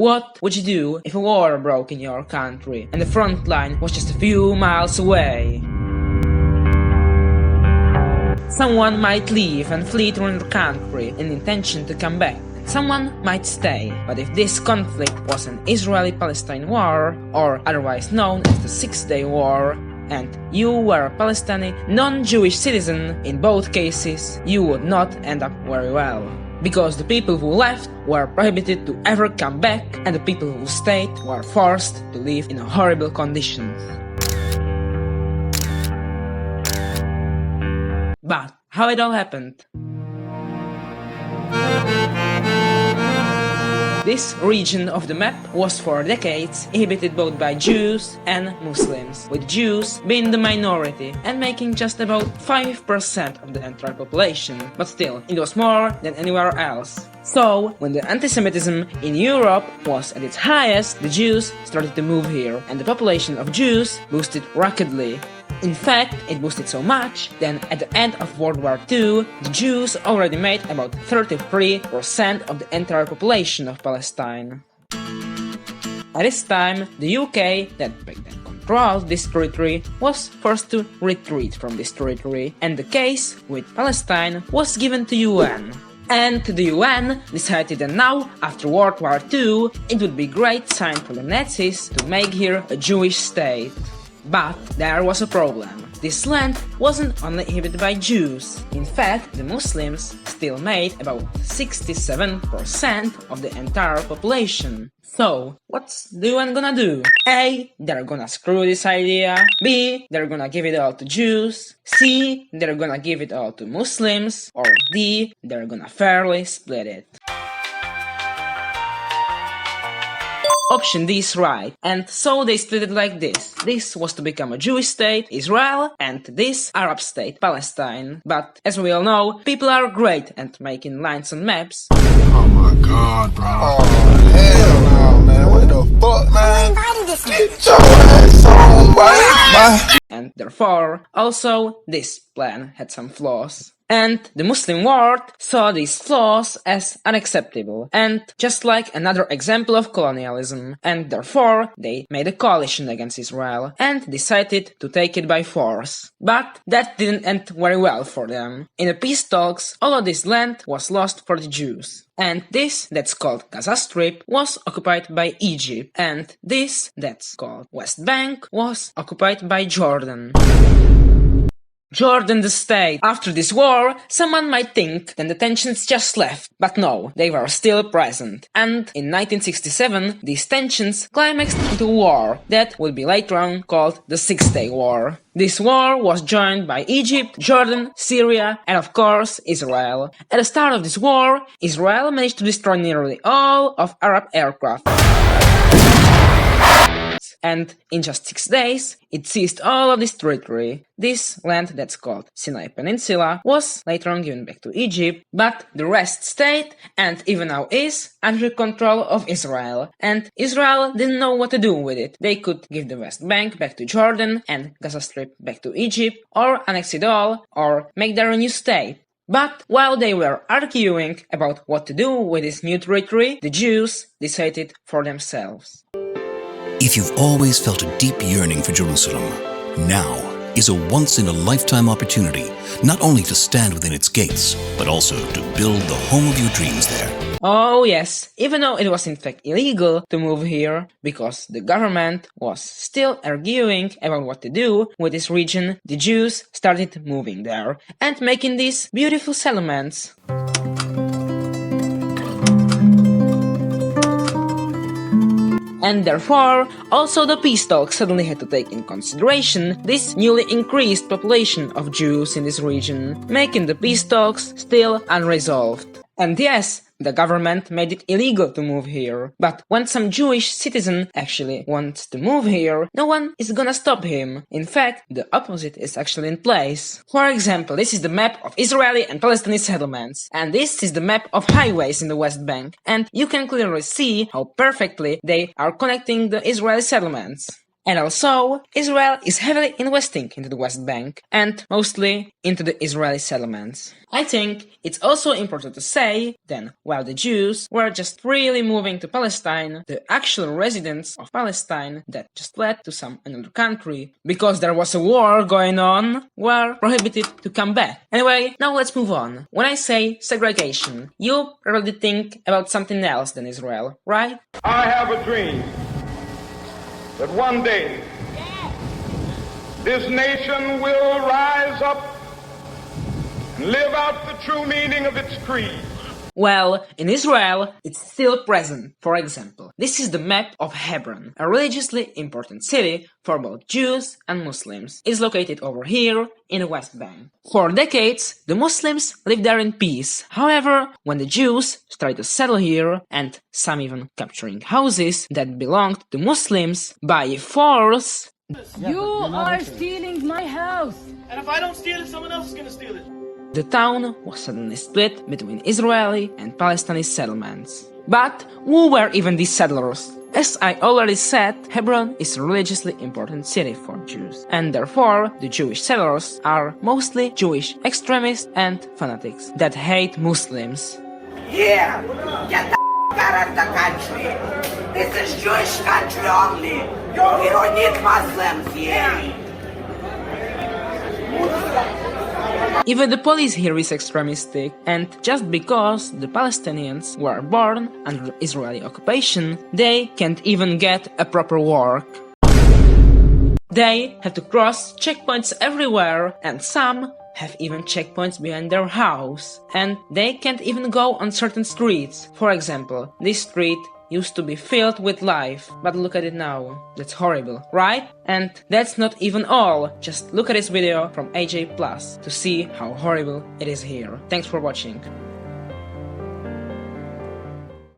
What would you do if a war broke in your country and the front line was just a few miles away? Someone might leave and flee to another country in intention to come back. Someone might stay, but if this conflict was an Israeli Palestine war, or otherwise known as the Six-Day War, and you were a Palestinian non-Jewish citizen, in both cases, you would not end up very well. Because the people who left were prohibited to ever come back, and the people who stayed were forced to live in horrible conditions. But how it all happened? This region of the map was for decades inhabited both by Jews and Muslims, with Jews being the minority and making just about 5% of the entire population, but still, it was more than anywhere else. So, when the anti-Semitism in Europe was at its highest, the Jews started to move here, and the population of Jews boosted rapidly. In fact, it boosted so much that at the end of World War II, the Jews already made about 33% of the entire population of Palestine. At this time, the UK, that back then controlled this territory, was forced to retreat from this territory, and the case with Palestine was given to UN. And the UN decided that now, after World War II, it would be a great sign for the Nazis to make here a Jewish state. But there was a problem. This land wasn't only inhabited by Jews. In fact, the Muslims still made about 67% of the entire population. So, what's the UN gonna do? A. They're gonna screw this idea. B. They're gonna give it all to Jews. C. They're gonna give it all to Muslims. Or D. They're gonna fairly split it. Option D is right, and so they split it like this. This was to become a Jewish state, Israel, and this Arab state, Palestine. But as we all know, people are great at making lines on maps. Oh my god, bro. Oh hell no, man. What the fuck, man? Get your ass on, boy. And therefore, also, this plan had some flaws. And the Muslim world saw these flaws as unacceptable, and just like another example of colonialism, and therefore they made a coalition against Israel and decided to take it by force. But that didn't end very well for them. In the peace talks, all of this land was lost for the Jews. And this, that's called Gaza Strip, was occupied by Egypt, and this, that's called West Bank, was occupied by Jordan. Jordan the state. After this war, someone might think that the tensions just left, but no, they were still present. And in 1967, these tensions climaxed into a war that would be later on called the Six-Day War. This war was joined by Egypt, Jordan, Syria, and of course, Israel. At the start of this war, Israel managed to destroy nearly all of Arab aircraft. And in just 6 days, it seized all of this territory. This land that's called Sinai Peninsula was later on given back to Egypt, but the rest stayed and even now is under control of Israel. And Israel didn't know what to do with it. They could give the West Bank back to Jordan and Gaza Strip back to Egypt, or annex it all, or make their new state. But while they were arguing about what to do with this new territory, the Jews decided for themselves. If you've always felt a deep yearning for Jerusalem, now is a once-in-a-lifetime opportunity not only to stand within its gates, but also to build the home of your dreams there. Oh yes, even though it was in fact illegal to move here, because the government was still arguing about what to do with this region, the Jews started moving there and making these beautiful settlements. And therefore, also the peace talks suddenly had to take in consideration this newly increased population of Jews in this region, making the peace talks still unresolved. And yes, the government made it illegal to move here, but when some Jewish citizen actually wants to move here, no one is gonna stop him. In fact, the opposite is actually in place. For example, this is the map of Israeli and Palestinian settlements, and this is the map of highways in the West Bank, and you can clearly see how perfectly they are connecting the Israeli settlements. And also, Israel is heavily investing into the West Bank and mostly into the Israeli settlements. I think it's also important to say that while the Jews were just freely moving to Palestine, the actual residents of Palestine that just fled to some another country because there was a war going on were prohibited to come back. Anyway, now let's move on. When I say segregation, you probably think about something else than Israel, right? I have a dream that one day this nation will rise up and live out the true meaning of its creed. Well, in Israel, it's still present. For example, this is the map of Hebron, a religiously important city for both Jews and Muslims. It's located over here in the West Bank. For decades, the Muslims lived there in peace. However, when the Jews started to settle here, and some even capturing houses that belonged to Muslims by force, you are stealing my house! And if I don't steal it, someone else is gonna steal it. the town was suddenly split between Israeli and Palestinian settlements. But who were even these settlers? As I already said, Hebron is a religiously important city for Jews, and therefore the Jewish settlers are mostly Jewish extremists and fanatics that hate Muslims. Here, get the out of the country. This is Jewish country only. We don't need Muslims here. Even the police here is extremistic, and just because the Palestinians were born under Israeli occupation, they can't even get a proper work. They have to cross checkpoints everywhere, and some have even checkpoints behind their house, and they can't even go on certain streets. For example, this street used to be filled with life, but look at it now. That's horrible, right? And that's not even all. Just look at this video from AJ Plus to see how horrible it is here. Thanks for watching.